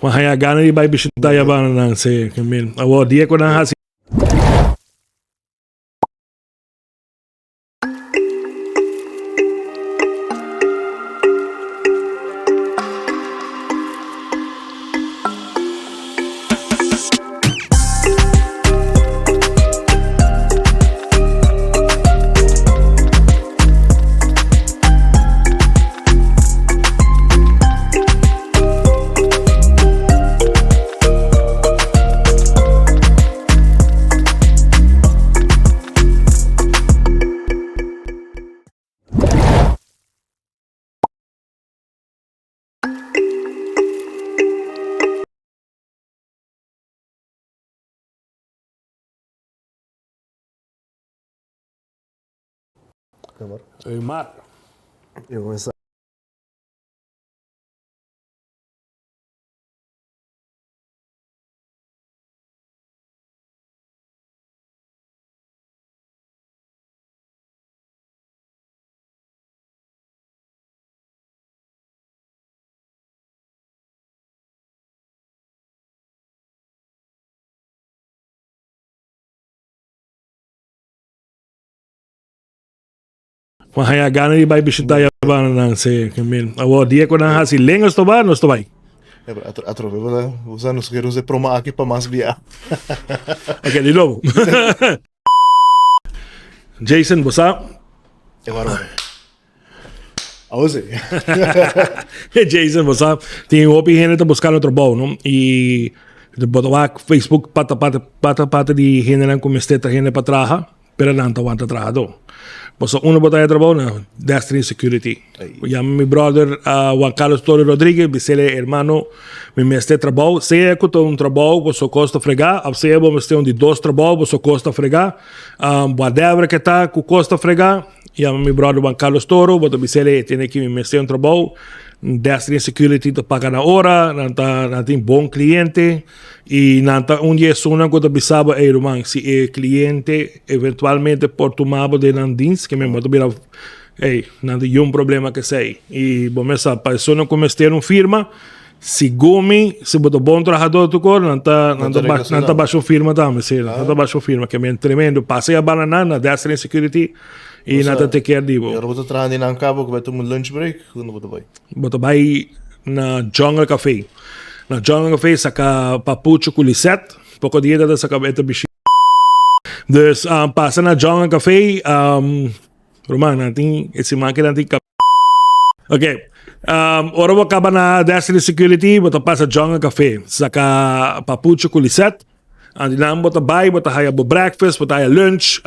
Mahayagana di ba bisitaya ba na si Camille? Awo dia ko na hasi. Mat. Eu essa Mahayagana di ba bisitaya ba na si Camille? Awo dia ko na hasi. Lengos to ba? Nos to ba? usando os queremos é proma aqui para mais via. Okay, di novo. Jason, what's up? É bárbaro. Ause. Jason, what's up? Tem opi gente tá buscando trabalho, não? E botar lá Facebook pata de gente não comece a gente para trabalhar, pero não tá aguenta trabalhar. Posso botar trabalho na Destiny Security. Llamo mi brother Juan Carlos Torres Rodriguez, bisele hermano, me meste trabalho. Se é que um trabalho, você custa fregar, se é que um de dois trabalhos, você custa fregar. Whatever que tá, que custa fregar. Llamo mi brother Juan Carlos Toro, boto bisele tem que me meste trabalho. Destiny Security te paga na hora, não tem bom cliente e não tá dia sona quando bisaba é irmão se é cliente eventualmente por tomar de nandins que me bota bira não tem um problema que sei e bom essa pessoa como ter uma firma se gome se bota bom trabalhador tu cor não tá baixo firma também se não tá baixo firma que é tremendo passei a banana na Destiny Security e nada te quer digo. Eu vou trabalhar na cabo que vai tomar lunch break, quando vou vai. Bota vai na Jungle Café. Na Jungle Café saca papucho com lisette, pouco dia da saca beta bicho. Dus passa na Jungle Café, Roman, natin esse máquina natin Okay. Ora vou acabar na Destiny Security, bota passa Jungle Café, saca papucho com lisette. Andi lang bota bay, bota haya bo breakfast, bota haya lunch,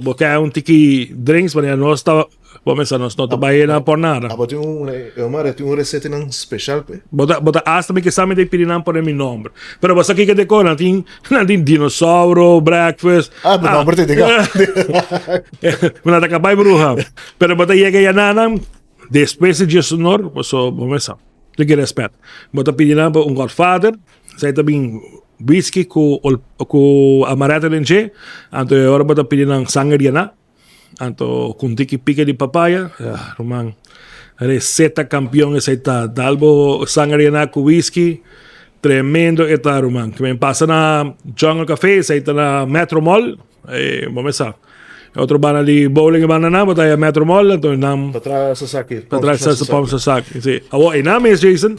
bota tiki drinks, mas nós tá, vamos nós não tá bay na por nada. Tem uma receita não especial, pe. Bota hasta me que sabe de pedir não por meu nome. Pero você aqui que decor, não tem dinossauro, breakfast. Não, por te diga. Mas tá capaz bruxa. Pero bota chega ya nada, despeça de sonor, você vamos lá. Tem que respeito. Bota pedir não por Godfather, sai também whisky ko amaretto lenche, anto ora bota pedir ng sangria na, anto kung tiki pica de papaya, Roman, receta campeão essa ita, dalbo sangria na com whisky, tremendo ita Roman, que me passa na Jungle Café, essa ita na Metro Mall, vamos lá. Outro bana de bowling banana, bota aí a Metro Mall, então nam Para trás sa pom sa sak. Sim. Awo inames Jason.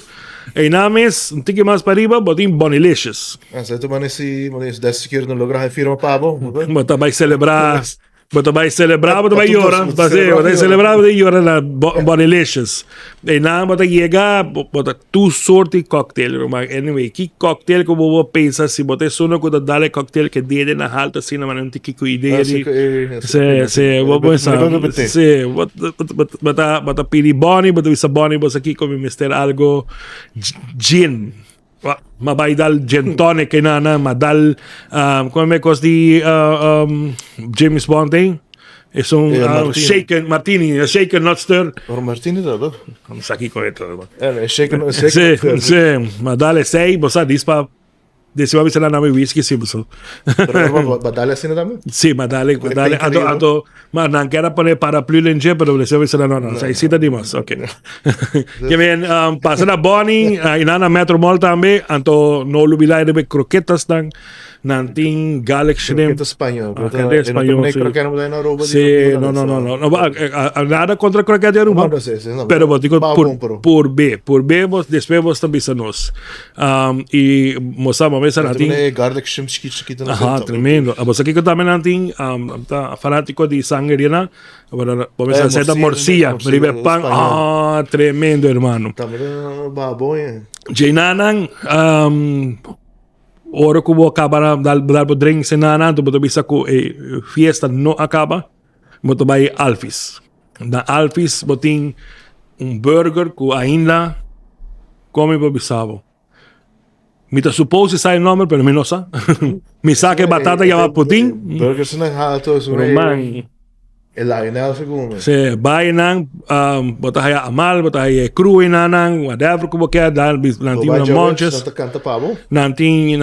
Inames, um tique mais para riba, botin Bonilicious. Você toma nesse 10 sequer não logra a firma pavo. Bota vai celebrar, bota vai llorar, vai celebrar na Bonilicious. E na bota chega, bota tu sorte cocktail, mas anyway, que cocktail que eu vou pensar se bota sono quando dale cocktail que dele na alta assim, mas não tem que ideia de vou pensar. Se bota pili boni, bota visa boni, bota aqui como mister algo gin. Mabay dal gin tonic kay nana, madal kung may costi James Bond thing. Es un shaken martini, shaken not stir. Or martini da do. Sa aqui com ito. Shaken. Sí, madale 6, bosa dispa Decima vez na namin whisky si Buso. Pero badala sila namin. Sí, madali. May Ato, nang kera pa para plulenje, pero decima vez na no. Sa isita di mas. Okay. Kaya pasa na Bonnie, inana Metro Mall tambe, anto no lubilay de croquetas nanting Galaxy Shrimp. Ito Espanyol. Kaya Espanyol. Sí, no. Nada contra croqueta de Aruba. Pero digo, por B, vos después vos también sanos. Y mosama mesa natin. Garlic shrimp chiquito na Aha, tremendo. Abo sa kiko tamen natin fanático de sangre na. Vamos a hacer morcilla, ribe pan. Tremendo, hermano. También baboy. Jainanang ora ko acaba dal po drink sa nana, to bisa ko fiesta no acaba. Mo to bay Alfis. Na Alfis boting burger ko ainda come po bisavo. Mita suppose sa nombre pero minosa. Mi saque batata ya va puting. Burgers na hato so Roman. Lionel segundo. Se bay nang botahaya amal, botahaya cru inanang, whatever ko kaya dahil nanting na monches. Canta pavo. Nanting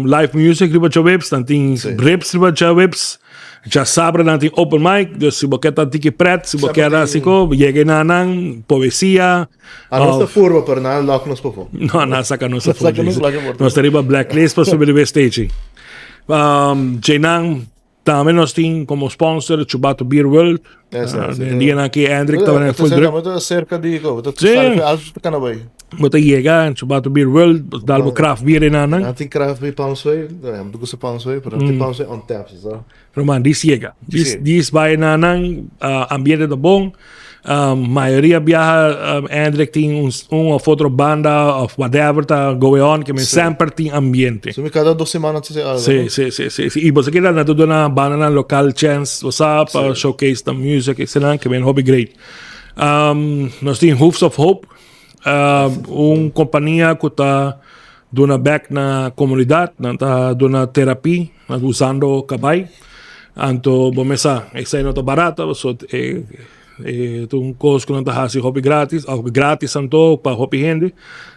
live music riba chavibs, nanting rips riba chavibs. Já sabe nanting open mic, dus si boketa tiki pret, si boketa siko, llegue nanang poesia. Ano sa furbo pero na lock nos po. No, nasa ka no sa Nasa ka no sa Nos tariba blacklist pa subir stage. Jenang también nos tienen como sponsor Chubato Beer World. Hindi na kay Andrick tawa na full drip. Ito cerca di ko. Ito Sí. alto ka na ba? Bota llega en Chubato Beer World, dalbo craft beer inanang. Ating craft beer pounds way. Dugo sa pounds way, pero ating pounds way on tap, so. Roman, dis llega. Dis ba inanang ambiente de bom. Maioria viaja Andrick tem uma outra banda of whatever tá going on que me sempre tem ambiente. So, cada 2 semanas sa algo. Sí. E você quer na tudo na banda na local chance, what's up, showcase the music, etc. que vem hobby great. Nós temos Hoofs of Hope, companhia que está dando back na comunidade, está dando terapia, usando cabay. Anto, bomesa, essa é nota barata, so um costo que não está assim hobby grátis anto para hobby gente.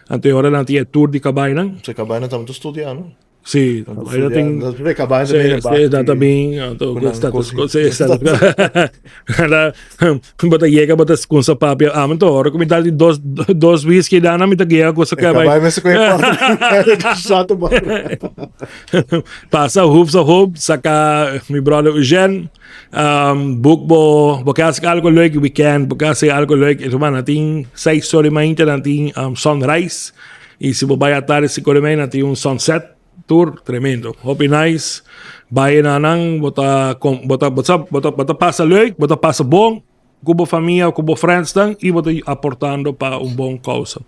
Anto agora não tinha tour de cabay nang. Sa kabay na tamo estudiando. Sí, ahí tem. Kabay Sí, também. Status quo. Sí, status quo. Bota llega, bota com sa papel. Então, agora como dá dois whisky dá na mita guia com sa cabay. Kabay mas ko yung sato ba? Passa Hoofs of Hope, saka mi brother Eugene. Book bo kasi algo leuk weekend, kasi algo leuk. Ito man nating 6 story mainta nating sunrise. E se bo baya tarde si koremay nating sunset tour tremendo. Hope nice. Bayan na nang bota passa leuk, bota passa bom. Kubo família, kubo friends tang e bota aportando para bom causa.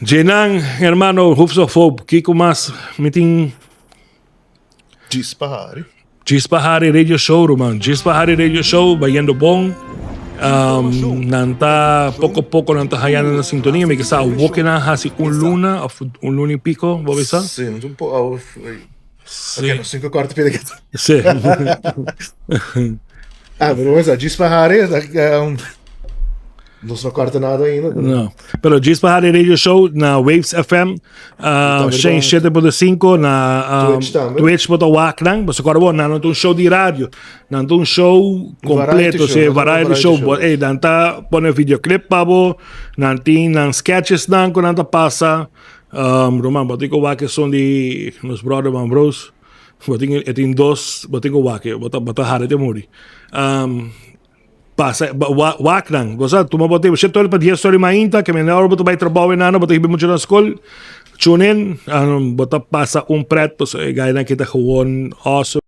Jenang, hermano, Hoofs of Hope, Kiko mas meeting Gispahari Radio Show, Roman. Gispahari Radio Show, bayendo bom. Nanta poco nanta hayana na sintonia, may kasa walking na hasi luna y pico, bobisa? Sim, um pouco. Ok, 5 quartos pila que. Sí. Pero mas a Gispahari, não se corta nada ainda. No. Pero Gispahari Radio Show na Waves FM, 107.5 na Twitch po tawak lang. Basta ko na nantong show di radio. Nantong show completo, variety show. Nanta pone videoclip pa bo, nanting nang sketches nang ko nanta pasa. Roman, bati ko wake son di nos brother man bros. Bati etin dos, bati ko wake, bata harite muri. Passa, wak nang. Gosa, tumabote, siya tol pa 10 story mainta, que me na hora boto bay trabaho na boto hibi mucho na school. Tune in, boto pasa pret, pues gaya na kita gewoon awesome.